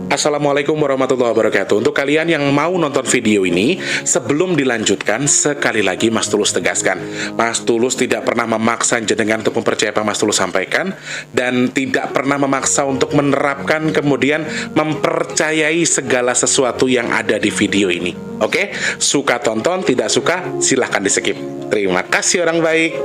Assalamualaikum warahmatullahi wabarakatuh. Untuk kalian yang mau nonton video ini, sebelum dilanjutkan, sekali lagi Mas Tulus tegaskan, Mas Tulus tidak pernah memaksa jenengan untuk mempercayai apa Mas Tulus sampaikan, dan tidak pernah memaksa untuk menerapkan kemudian mempercayai segala sesuatu yang ada di video ini. Oke? Suka tonton, tidak suka silahkan di skip. Terima kasih orang baik.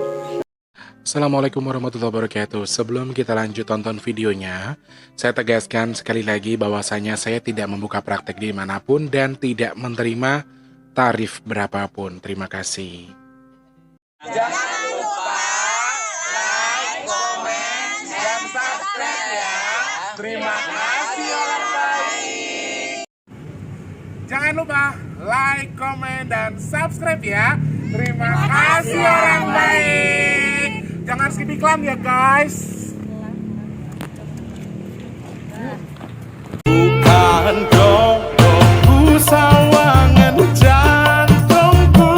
Assalamualaikum warahmatullahi wabarakatuh. Sebelum kita lanjut tonton videonya, saya tegaskan sekali lagi bahwasanya saya tidak membuka praktek dimanapun dan tidak menerima tarif berapapun. Terima kasih. Jangan lupa like, komen, dan subscribe ya. Terima kasih orang baik. Jangan lupa like, komen, dan subscribe ya. Terima kasih orang baik. Jangan skip iklan ya guys. Bukan dong sawangan jantungku,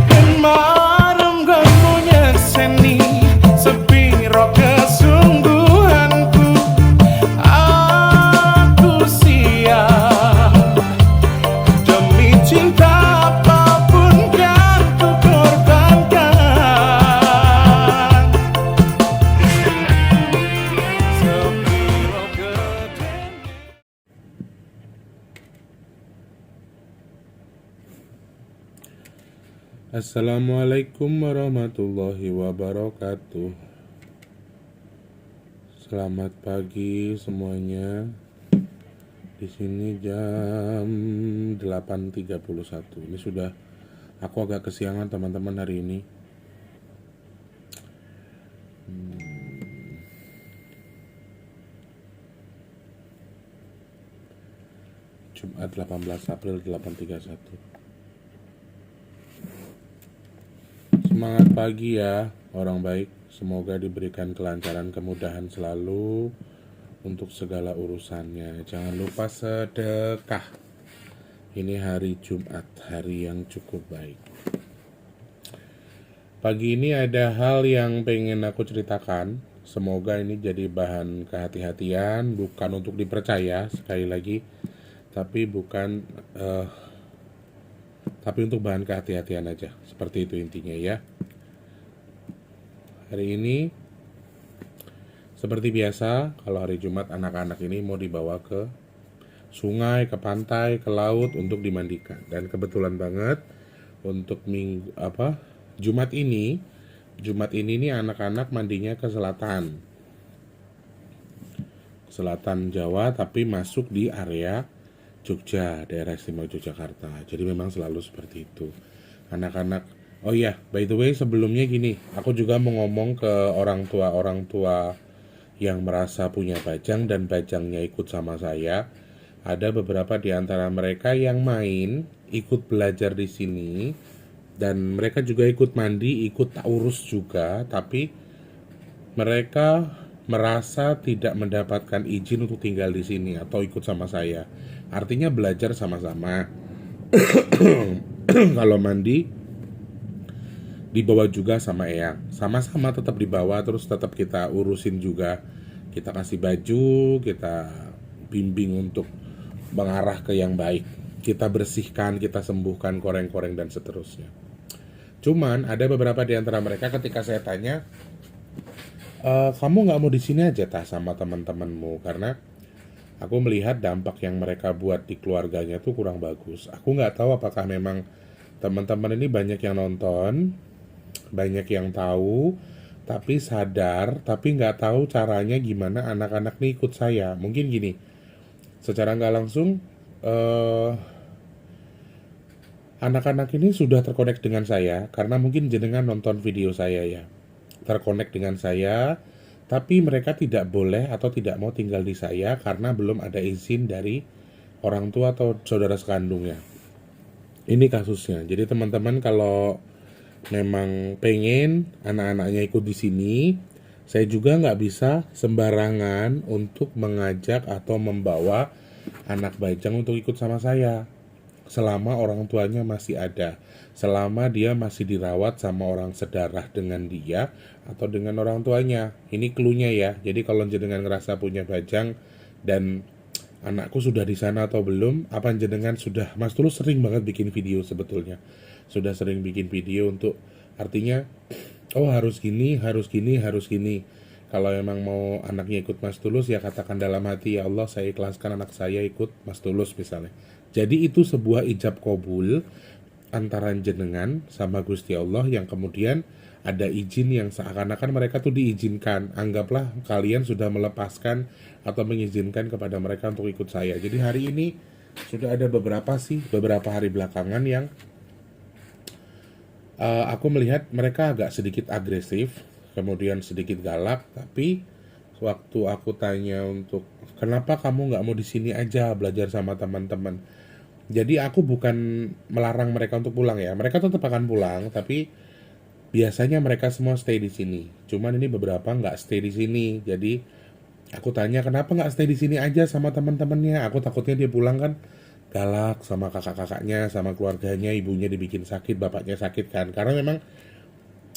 dan marem gamunya seni sepiro kesungguhanku. Aku siap demi cinta apapun kan ku korbankan. Sepiro gedenya. Assalamualaikum warahmatullahi wabarakatuh. Selamat pagi semuanya. Di sini jam 8.31. Ini sudah, aku agak kesiangan teman-teman hari ini. Jumat 18 April 8.31. Semangat pagi ya orang baik. Semoga diberikan kelancaran, kemudahan selalu untuk segala urusannya. Jangan lupa sedekah. Ini hari Jumat, hari yang cukup baik. Pagi ini ada hal yang pengen aku ceritakan. Semoga ini jadi bahan kehati-hatian, bukan untuk dipercaya sekali lagi, tapi untuk bahan kehati-hatian aja. Seperti itu intinya ya. Hari ini seperti biasa, kalau hari Jumat anak-anak ini mau dibawa ke sungai, ke pantai, ke laut untuk dimandikan. Dan kebetulan banget untuk Jumat ini nih anak-anak mandinya ke selatan Jawa, tapi masuk di area Jogja, daerah istimewa Yogyakarta. Jadi memang selalu seperti itu. Anak-anak, oh iya, by the way sebelumnya gini, aku juga mau ngomong ke orang tua yang merasa punya bajang dan bajangnya ikut sama saya. Ada beberapa di antara mereka yang main, ikut belajar di sini, dan mereka juga ikut mandi, ikut tak urus juga, tapi mereka merasa tidak mendapatkan izin untuk tinggal di sini atau ikut sama saya. Artinya belajar sama-sama. Kalau mandi dibawa juga sama Eyang. Sama-sama tetap dibawa, terus tetap kita urusin juga. Kita kasih baju, kita bimbing untuk mengarah ke yang baik. Kita bersihkan, kita sembuhkan koreng-koreng dan seterusnya. Cuman ada beberapa di antara mereka ketika saya tanya, kamu nggak mau di sini aja tah sama teman-temanmu, karena aku melihat dampak yang mereka buat di keluarganya tuh kurang bagus. Aku nggak tahu apakah memang teman-teman ini banyak yang nonton, banyak yang tahu, tapi sadar, tapi nggak tahu caranya gimana anak-anak nih ikut saya. Mungkin gini, secara nggak langsung anak-anak ini sudah terkonek dengan saya, karena mungkin jenengan nonton video saya ya, terkonek dengan saya, tapi mereka tidak boleh atau tidak mau tinggal di saya karena belum ada izin dari orang tua atau saudara sekandungnya. Ini kasusnya. Jadi teman-teman kalau memang pengen anak-anaknya ikut di sini, saya juga nggak bisa sembarangan untuk mengajak atau membawa anak bajang untuk ikut sama saya. Selama orang tuanya masih ada, selama dia masih dirawat sama orang sedarah dengan dia atau dengan orang tuanya. Ini cluenya ya. Jadi kalau jenengan ngerasa punya bajang, dan anakku sudah di sana atau belum. Apa jenengan sudah, Mas Tulus sering banget bikin video sebetulnya, sudah sering bikin video untuk artinya oh harus gini, harus gini, harus gini. Kalau emang mau anaknya ikut Mas Tulus ya katakan dalam hati, ya Allah saya ikhlaskan anak saya ikut Mas Tulus misalnya. Jadi itu sebuah ijab kabul antara jenengan sama Gusti Allah yang kemudian ada izin yang seakan-akan mereka tuh diizinkan. Anggaplah kalian sudah melepaskan atau mengizinkan kepada mereka untuk ikut saya. Jadi hari ini sudah ada beberapa hari belakangan yang aku melihat mereka agak sedikit agresif, kemudian sedikit galak. Tapi waktu aku tanya untuk kenapa kamu nggak mau di sini aja belajar sama teman-teman. Jadi aku bukan melarang mereka untuk pulang ya. Mereka tetap akan pulang, tapi biasanya mereka semua stay di sini. Cuman ini beberapa nggak stay di sini. Jadi aku tanya kenapa nggak stay di sini aja sama teman-temannya. Aku takutnya dia pulang kan galak sama kakak-kakaknya, sama keluarganya, ibunya dibikin sakit, bapaknya sakit kan. Karena memang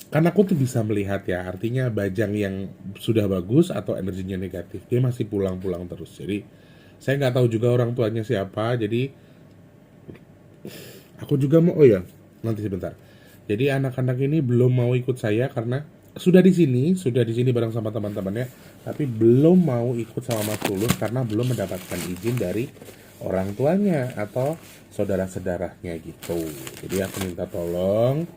kan aku tuh bisa melihat ya, artinya Bajang yang sudah bagus atau energinya negatif, dia masih pulang-pulang terus. Jadi saya nggak tahu juga orang tuanya siapa. Jadi aku juga mau, oh ya, nanti sebentar. Jadi anak-anak ini belum mau ikut saya karena sudah di sini bareng sama teman-temannya, tapi belum mau ikut sama Mas Tulus karena belum mendapatkan izin dari orang tuanya atau saudara-saudaranya gitu. Jadi aku minta tolong,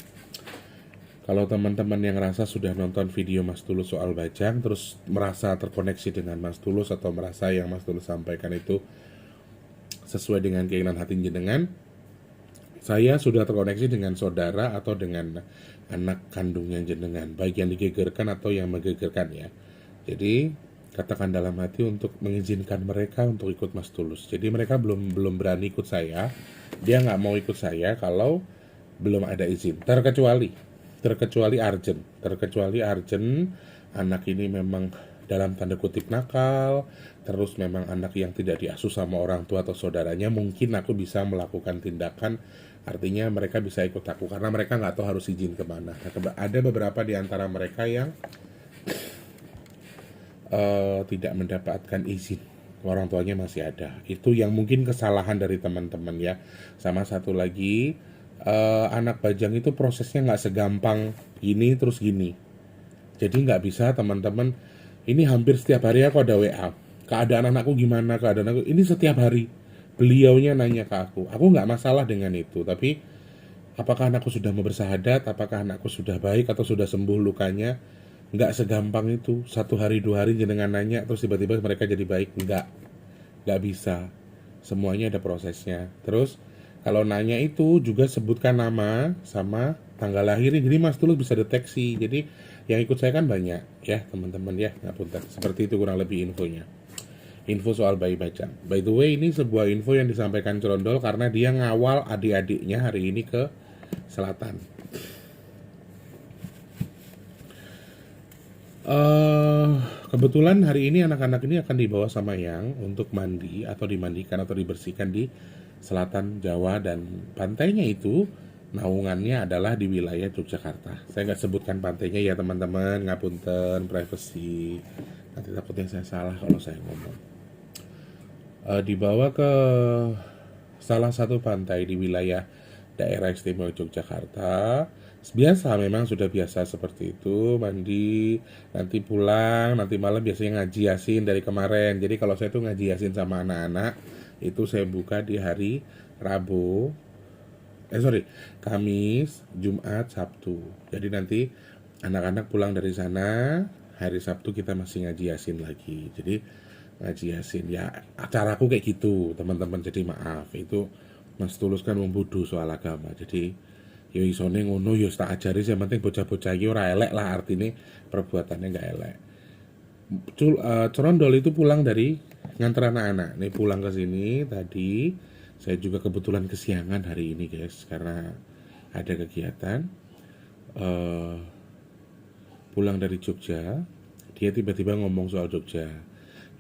kalau teman-teman yang rasa sudah nonton video Mas Tulus soal Bajang terus merasa terkoneksi dengan Mas Tulus atau merasa yang Mas Tulus sampaikan itu sesuai dengan keinginan hati jenengan, saya sudah terkoneksi dengan saudara atau dengan anak kandungnya jenengan, baik yang digegerkan atau yang menggegerkan ya. Jadi katakan dalam hati untuk mengizinkan mereka untuk ikut Mas Tulus. Jadi mereka belum berani ikut saya. Dia nggak mau ikut saya kalau belum ada izin. Terkecuali Arjen. Anak ini memang dalam tanda kutip nakal, terus memang anak yang tidak diasuh sama orang tua atau saudaranya, mungkin aku bisa melakukan tindakan. Artinya mereka bisa ikut aku karena mereka nggak tahu harus izin kemana. Ada beberapa di antara mereka yang tidak mendapatkan izin, orang tuanya masih ada. Itu yang mungkin kesalahan dari teman-teman ya. Sama satu lagi, anak Bajang itu prosesnya nggak segampang gini terus gini. Jadi nggak bisa teman-teman, ini hampir setiap hari aku ada WA. Keadaan anakku gimana, ini setiap hari. Beliaunya nanya ke aku nggak masalah dengan itu. Tapi apakah anakku sudah mau bersahadat, apakah anakku sudah baik atau sudah sembuh lukanya? Nggak segampang itu. 1 hari 2 hari jenengan nanya terus tiba-tiba mereka jadi baik. Nggak bisa. Semuanya ada prosesnya. Terus kalau nanya itu juga sebutkan nama sama tanggal lahirnya, jadi Mas Tulus bisa deteksi. Jadi yang ikut saya kan banyak ya teman-teman ya, ngapunten. Seperti itu kurang lebih infonya. Info soal bayi Bajang. By the way, ini sebuah info yang disampaikan Cerondol karena dia ngawal adik-adiknya hari ini ke selatan. Kebetulan hari ini anak-anak ini akan dibawa sama Yang untuk mandi atau dimandikan atau dibersihkan di selatan Jawa, dan pantainya itu naungannya adalah di wilayah Yogyakarta. Saya nggak sebutkan pantainya ya teman-teman, ngapunten, privacy. Nanti takutnya saya salah kalau saya ngomong. Dibawa ke salah satu pantai di wilayah daerah istimewa Yogyakarta. Biasa, memang sudah biasa seperti itu, mandi, nanti pulang, nanti malam biasanya ngaji yasin dari kemarin. Jadi kalau saya tuh ngaji yasin sama anak-anak, itu saya buka di hari Kamis, Jumat, Sabtu. Jadi nanti anak-anak pulang dari sana, hari Sabtu kita masih ngaji yasin lagi. Jadi ngaji yasin ya, acaraku kayak gitu teman-teman. Jadi maaf, itu Mas Tulus kan membudu soal agama. Jadi yo isone ngono yo tak ajari, yang penting bocah-bocah iki ora elek lah, artine perbuatannya nggak elek. Cerondol itu pulang dari nganter anak-anak. Nih pulang ke sini tadi, saya juga kebetulan kesiangan hari ini guys karena ada kegiatan. Pulang dari Jogja, dia tiba-tiba ngomong soal Jogja.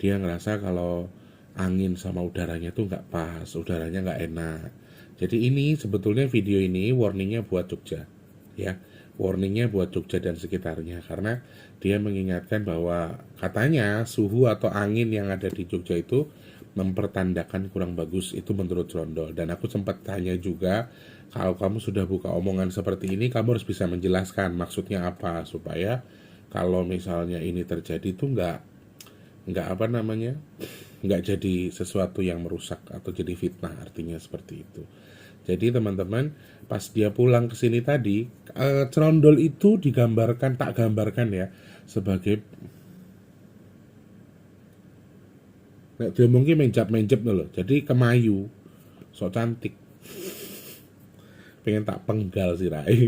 Dia ngerasa kalau angin sama udaranya tuh nggak pas, udaranya nggak enak. Jadi ini sebetulnya video ini warningnya buat Jogja, ya, warningnya buat Jogja dan sekitarnya, karena dia mengingatkan bahwa katanya suhu atau angin yang ada di Jogja itu mempertandakan kurang bagus, itu menurut Trondol. Dan aku sempat tanya juga, kalau kamu sudah buka omongan seperti ini, kamu harus bisa menjelaskan maksudnya apa, supaya kalau misalnya ini terjadi tuh nggak apa namanya, nggak jadi sesuatu yang merusak atau jadi fitnah, artinya seperti itu. Jadi teman-teman, pas dia pulang ke sini tadi, Cerondol itu digambarkan, tak gambarkan ya, sebagai dia mungkin menjap-menjap loh. Jadi kemayu, sok cantik. Pengen tak penggal sih Rai.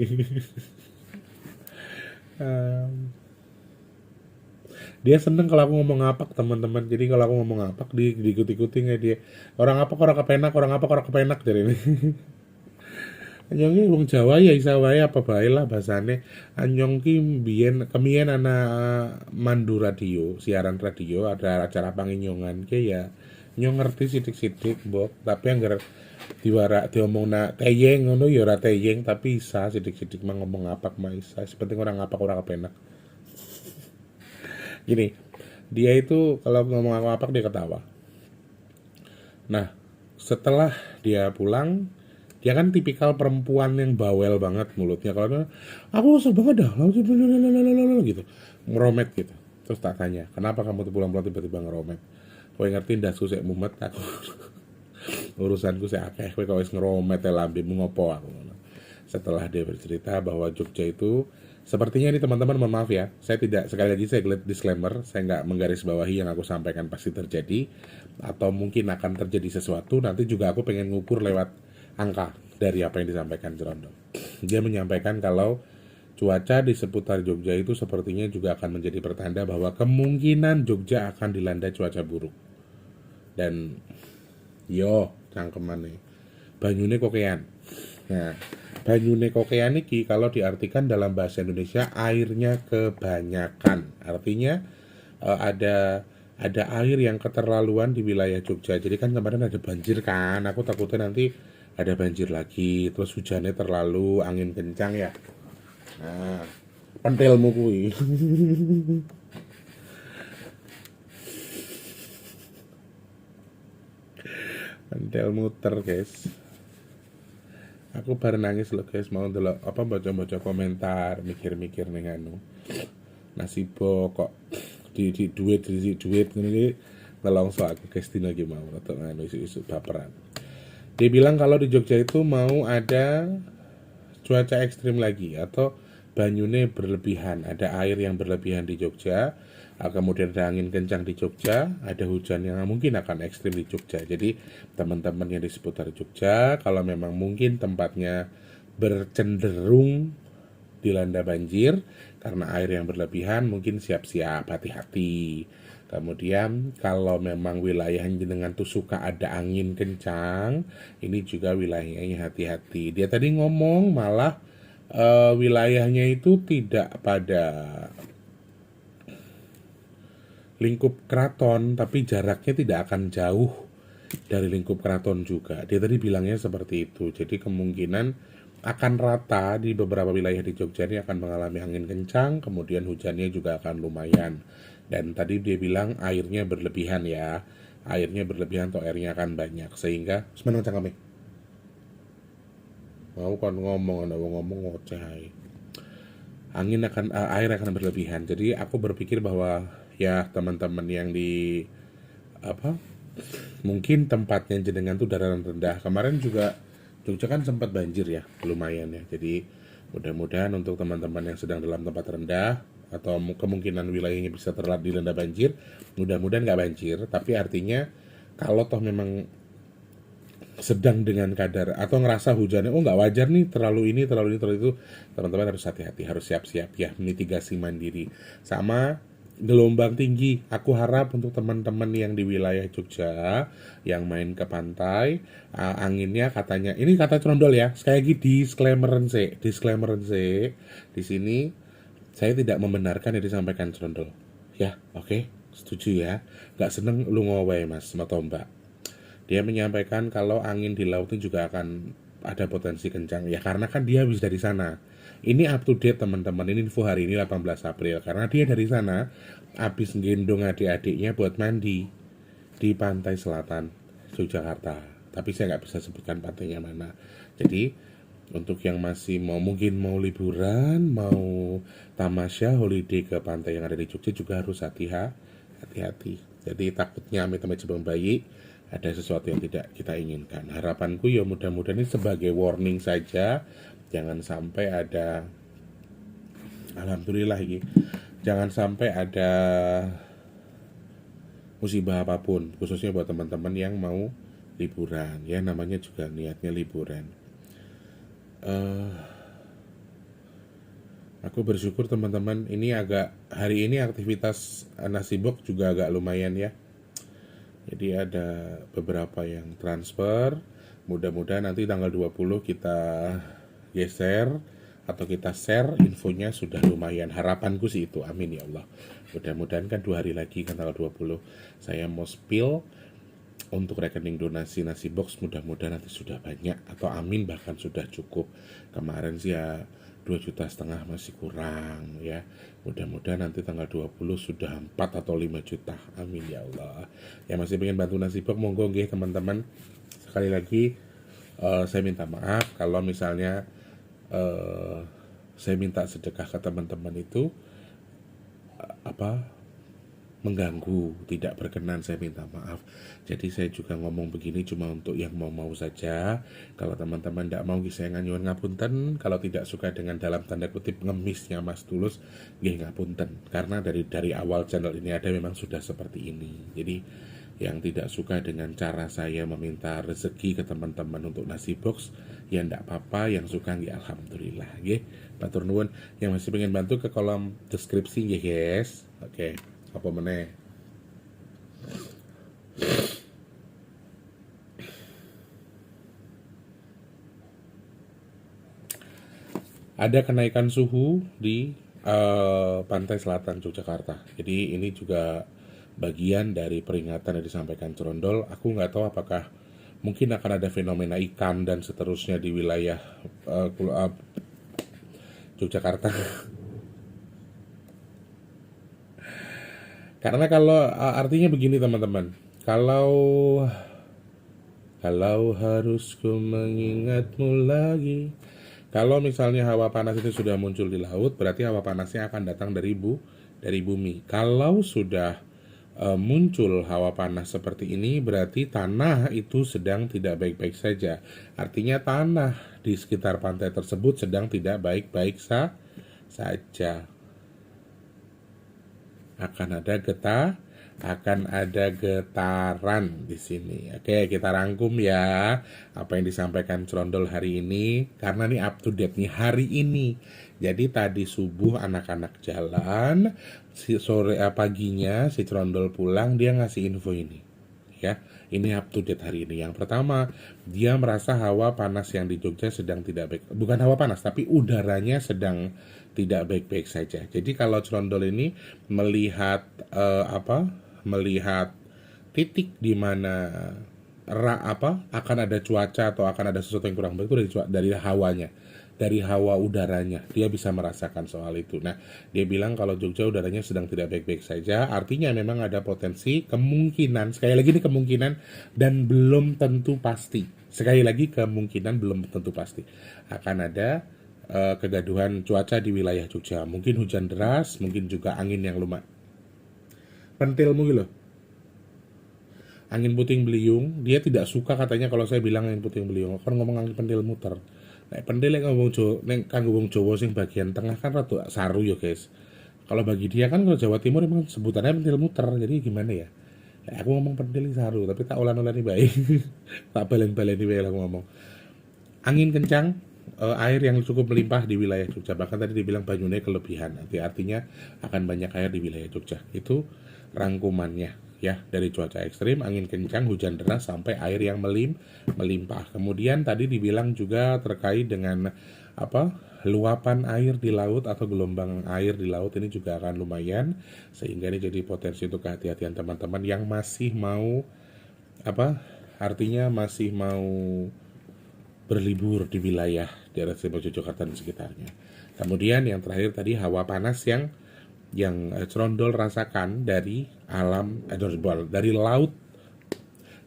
Dia seneng kalau aku ngomong ngapak teman-teman. Jadi kalau aku ngomong ngapak diikut-ikutin ya dia. Orang apa orang kepenak, orang apa orang kepenak dari ini. Anyong ki wong Jawa ya isa wae apa bae lah bahasane. Anyong ki biyen kemien ana mandu radio, siaran radio, ada acara panginyongan ki ya. Nyong ngerti sithik-sithik, Mbok, tapi anggar diwara diomongna teyeng ngono ya ora teyeng, tapi isa sithik-sithik mah ngomong ngapak mah isa. Sepenting orang ngapak orang kepenak. Gini, dia itu kalau ngomong ngapak dia ketawa. Nah, setelah dia pulang, dia kan tipikal perempuan yang bawel banget mulutnya. Kalau aku susah banget dah, gitu, ngeromet gitu. Terus tak tanya, kenapa kamu tuh pulang-pulang tiba-tiba ngeromet? Kowe ngerti ndasku sik mumet aku. Urusanku sik akeh, kowe kok wis ngeromet lambemu ngopo aku. Setelah dia bercerita bahwa Jogja itu sepertinya ini teman-teman, mohon maaf ya, saya tidak, sekali lagi saya disclaimer, saya nggak menggarisbawahi yang aku sampaikan pasti terjadi atau mungkin akan terjadi sesuatu. Nanti juga aku pengen ngukur lewat angka dari apa yang disampaikan Cerondol. Dia menyampaikan kalau cuaca di seputar Jogja itu sepertinya juga akan menjadi pertanda bahwa kemungkinan Jogja akan dilanda cuaca buruk. Dan yo cangkemane banyune kokean. Nah, banyune kokean iki kalau diartikan dalam bahasa Indonesia airnya kebanyakan. Artinya ada air yang keterlaluan di wilayah Jogja. Jadi kan kemarin ada banjir kan. Aku takutnya nanti ada banjir lagi, terus hujannya terlalu, angin kencang ya. Nah, pentilmu kuwi. Pentil muter, guys. Aku baru nangis loh, guys, mau ndelok apa baca-baca komentar, mikir-mikir ning anu. Nasibo kok di duit ngene iki nelongso aku guys dina iki mau atau anu isu-isu baperan. Dia bilang kalau di Jogja itu mau ada cuaca ekstrim lagi atau banyune berlebihan, ada air yang berlebihan di Jogja, kemudian ada angin kencang di Jogja, ada hujan yang mungkin akan ekstrim di Jogja. Jadi teman-teman yang di seputar Jogja, kalau memang mungkin tempatnya bercenderung dilanda banjir karena air yang berlebihan, mungkin siap-siap, hati-hati. Kemudian kalau memang wilayahnya dengan tuh suka ada angin kencang, ini juga wilayahnya hati-hati. Dia tadi ngomong malah wilayahnya itu tidak pada lingkup keraton, tapi jaraknya tidak akan jauh dari lingkup keraton juga. Dia tadi bilangnya seperti itu. Jadi kemungkinan akan rata di beberapa wilayah di Jogja ini akan mengalami angin kencang, kemudian hujannya juga akan lumayan. Dan tadi dia bilang airnya berlebihan ya, airnya berlebihan atau airnya akan banyak, sehingga semenang cangkeme mau kan ngomong ngoceh ae. Air akan berlebihan. Jadi aku berpikir bahwa ya teman-teman yang di apa mungkin tempatnya jenengan tuh dataran rendah. Kemarin juga Jogja kan sempat banjir ya, lumayan ya. Jadi mudah-mudahan untuk teman-teman yang sedang dalam tempat rendah atau kemungkinan wilayahnya bisa dilanda banjir, mudah-mudahan nggak banjir. Tapi artinya kalau toh memang sedang dengan kadar atau ngerasa hujannya nggak wajar nih, terlalu terlalu itu, teman-teman harus hati-hati, harus siap-siap ya, mitigasi mandiri. Sama gelombang tinggi, aku harap untuk teman-teman yang di wilayah Jogja yang main ke pantai, anginnya katanya, ini kata Cerondol ya, sekali lagi disclaimer di sini saya tidak membenarkan yang disampaikan Cerondol ya. Oke, setuju ya, nggak seneng lu ngowe mas sama tombak. Dia menyampaikan kalau angin di laut itu juga akan ada potensi kencang ya, karena kan dia habis dari sana. Ini up to date teman-teman, ini info hari ini 18 April, karena dia dari sana habis gendong adik-adiknya buat mandi di pantai selatan Yogyakarta, tapi saya nggak bisa sebutkan pantainya mana. Jadi untuk yang masih mungkin mau liburan, mau tamasya holiday ke pantai yang ada di Jogja juga harus hati-hati. Jadi takutnya amit-amit sebelum bayi ada sesuatu yang tidak kita inginkan. Harapanku ya mudah-mudahan ini sebagai warning saja, jangan sampai ada, alhamdulillah ini, jangan sampai ada musibah apapun, khususnya buat teman-teman yang mau liburan, ya namanya juga niatnya liburan. Aku bersyukur teman-teman, ini hari ini aktivitas nasi box juga agak lumayan ya. Jadi ada beberapa yang transfer, mudah-mudahan nanti tanggal 20 kita geser atau kita share infonya sudah lumayan. Harapanku sih itu, amin ya Allah. Mudah-mudahan kan 2 hari lagi kan tanggal 20 saya mau spill untuk rekening donasi nasi box, mudah-mudahan nanti sudah banyak atau amin bahkan sudah cukup. Kemarin sih ya 2,5 juta masih kurang ya. Mudah-mudahan nanti tanggal 20 sudah 4 atau 5 juta. Amin ya Allah. Yang masih pengen bantu nasi box monggo nggih teman-teman. Sekali lagi saya minta maaf kalau misalnya saya minta sedekah ke teman-teman itu mengganggu, tidak berkenan, saya minta maaf. Jadi saya juga ngomong begini cuma untuk yang mau saja. Kalau teman-teman tidak mau, saya nganyuan ngapunten. Kalau tidak suka dengan dalam tanda kutip ngemisnya Mas Tulus, nggih ngapunten. Karena dari awal channel ini ada memang sudah seperti ini. Jadi yang tidak suka dengan cara saya meminta rezeki ke teman-teman untuk nasi box, ya ndak apa-apa. Yang suka nggih alhamdulillah nggih. Matur nuwun. Yang masih pengen bantu ke kolom deskripsi nggih guys. Oke. Apa meneh? Ada kenaikan suhu di pantai selatan Yogyakarta. Jadi ini juga bagian dari peringatan yang disampaikan Cerondol. Aku nggak tahu apakah mungkin akan ada fenomena ikan dan seterusnya di wilayah Yogyakarta. Karena kalau artinya begini teman-teman, kalau harus ku mengingatmu lagi, kalau misalnya hawa panas itu sudah muncul di laut, berarti hawa panasnya akan datang dari bumi. Kalau sudah muncul hawa panas seperti ini, berarti tanah itu sedang tidak baik-baik saja. Artinya tanah di sekitar pantai tersebut sedang tidak baik-baik saja. Akan ada getaran di sini. Oke, kita rangkum ya apa yang disampaikan Cerondol hari ini, karena ini up to date nih hari ini. Jadi tadi subuh anak-anak jalan, paginya si Cerondol pulang, dia ngasih info ini. Ya, ini up to date hari ini. Yang pertama, dia merasa hawa panas yang di Jogja sedang tidak baik. Bukan hawa panas, tapi udaranya sedang tidak baik-baik saja. Jadi kalau Cerondol ini melihat melihat titik di mana akan ada cuaca atau akan ada sesuatu yang kurang baik itu dari hawanya, dari hawa udaranya, dia bisa merasakan soal itu. Nah, dia bilang kalau Jogja udaranya sedang tidak baik-baik saja, artinya memang ada potensi, kemungkinan, sekali lagi ini kemungkinan dan belum tentu pasti. Sekali lagi kemungkinan belum tentu pasti akan ada kegaduhan cuaca di wilayah Jogja. Mungkin hujan deras, mungkin juga angin yang lumayan. Pentilmu gitu loh. Angin puting beliung, dia tidak suka katanya kalau saya bilang angin puting beliung. Kan ngomong angin pentil muter. Nek pentil nek ngomong kanggo wong Jawa sing bagian tengah kan rada saru ya, guys. Kalau bagi dia kan kalau Jawa Timur emang sebutannya pentil muter. Jadi gimana ya? Aku ngomong pentil saru, tapi tak ulan-ulani baik. Tak balen-baleni bae aku ngomong. Angin kencang, air yang cukup melimpah di wilayah Jogja. Bahkan tadi dibilang banyune kelebihan. Artinya akan banyak air di wilayah Jogja. Itu rangkumannya ya, dari cuaca ekstrim, angin kencang, hujan deras sampai air yang melimpah. Kemudian tadi dibilang juga terkait dengan luapan air di laut atau gelombang air di laut ini juga akan lumayan, sehingga ini jadi potensi untuk kehati-hatian teman-teman yang masih mau artinya masih mau berlibur di wilayah daerah istimewa Yogyakarta dan sekitarnya. Kemudian yang terakhir tadi hawa panas yang Cerondol rasakan dari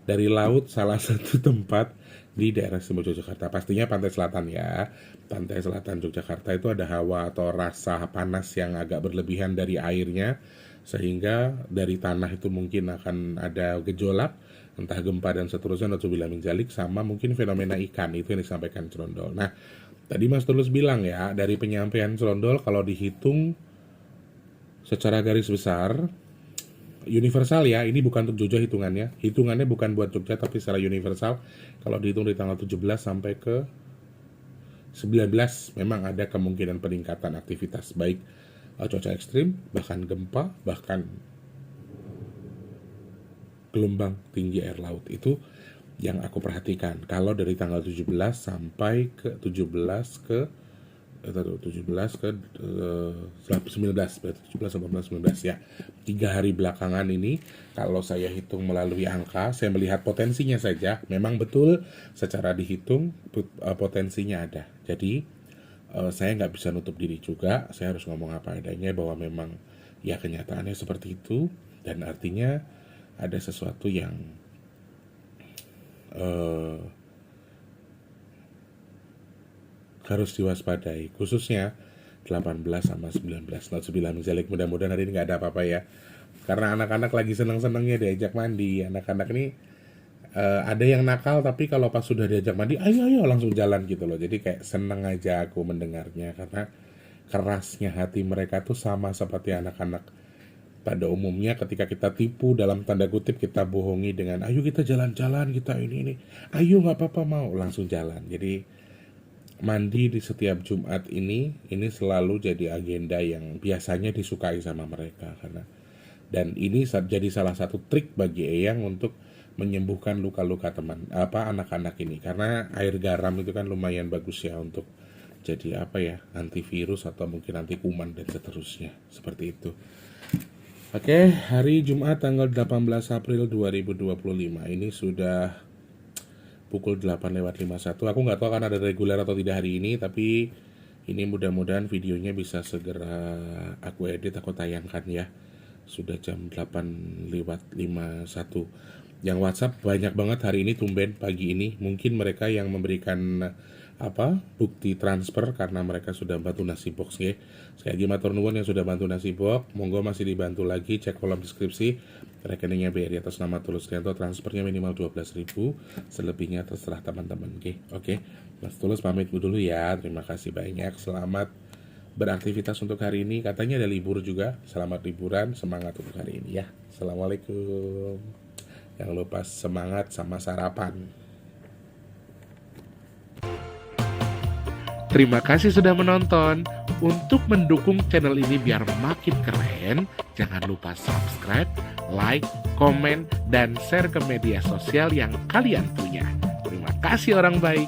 dari laut salah satu tempat di daerah istimewa Yogyakarta. Pastinya pantai selatan ya. Pantai selatan Yogyakarta itu ada hawa atau rasa panas yang agak berlebihan dari airnya, sehingga dari tanah itu mungkin akan ada gejolak, entah gempa dan seterusnya, nauzubillah min dzalik, sama mungkin fenomena ikan, itu yang disampaikan Cerondol. Nah, tadi Mas Tulus bilang ya, dari penyampaian Cerondol kalau dihitung secara garis besar universal ya, ini bukan untuk Jogja hitungannya bukan buat Jogja tapi secara universal. Kalau dihitung dari tanggal 17 sampai ke 19 memang ada kemungkinan peningkatan aktivitas baik cuaca ekstrim, bahkan gempa, bahkan gelombang tinggi air laut. Itu yang aku perhatikan kalau dari tanggal 17 sampai ke 17 ke 19 ya, 3 hari belakangan ini kalau saya hitung melalui angka, saya melihat potensinya saja, memang betul secara dihitung potensinya ada. Jadi saya nggak bisa nutup diri juga, saya harus ngomong apa adanya bahwa memang ya kenyataannya seperti itu, dan artinya ada sesuatu yang harus diwaspadai, khususnya 18 sama 19. Nauzubillah min dzalik, mudah-mudahan hari ini nggak ada apa-apa ya. Karena anak-anak lagi seneng-senengnya diajak mandi. Anak-anak ini ada yang nakal, tapi kalau pas sudah diajak mandi, ayo langsung jalan gitu loh. Jadi kayak seneng aja aku mendengarnya, karena kerasnya hati mereka tuh sama seperti anak-anak pada umumnya. Ketika kita tipu dalam tanda kutip, kita bohongi dengan ayo kita jalan-jalan, kita ini, ayo nggak apa-apa, mau langsung jalan. Jadi mandi di setiap Jumat ini selalu jadi agenda yang biasanya disukai sama mereka, dan ini jadi salah satu trik bagi Eyang untuk menyembuhkan luka-luka anak-anak ini, karena air garam itu kan lumayan bagus ya untuk jadi antivirus atau mungkin anti kuman dan seterusnya, seperti itu. Oke, hari Jumat tanggal 18 April 2025 ini sudah pukul 8:51. Aku nggak tahu akan ada reguler atau tidak hari ini, tapi ini mudah-mudahan videonya bisa segera aku edit, aku tayangkan ya. Sudah jam 8:51. Yang WhatsApp banyak banget hari ini, tumben pagi ini. Mungkin mereka yang memberikan bukti transfer karena mereka sudah bantu nasi box ya. Sekali lagi matur nuwun yang sudah bantu nasi box, monggo masih dibantu lagi, cek kolom deskripsi rekeningnya BRI atas nama Tulus Kriyanto, transfernya minimal 12.000, selebihnya terserah teman-teman. Oke. Mas Tulus pamit dulu ya. Terima kasih banyak. Selamat beraktivitas untuk hari ini. Katanya ada libur juga. Selamat liburan, semangat untuk hari ini ya. Assalamualaikum. Jangan lupa semangat sama sarapan. Terima kasih sudah menonton. Untuk mendukung channel ini biar makin keren, jangan lupa subscribe, like, komen, dan share ke media sosial yang kalian punya. Terima kasih orang baik.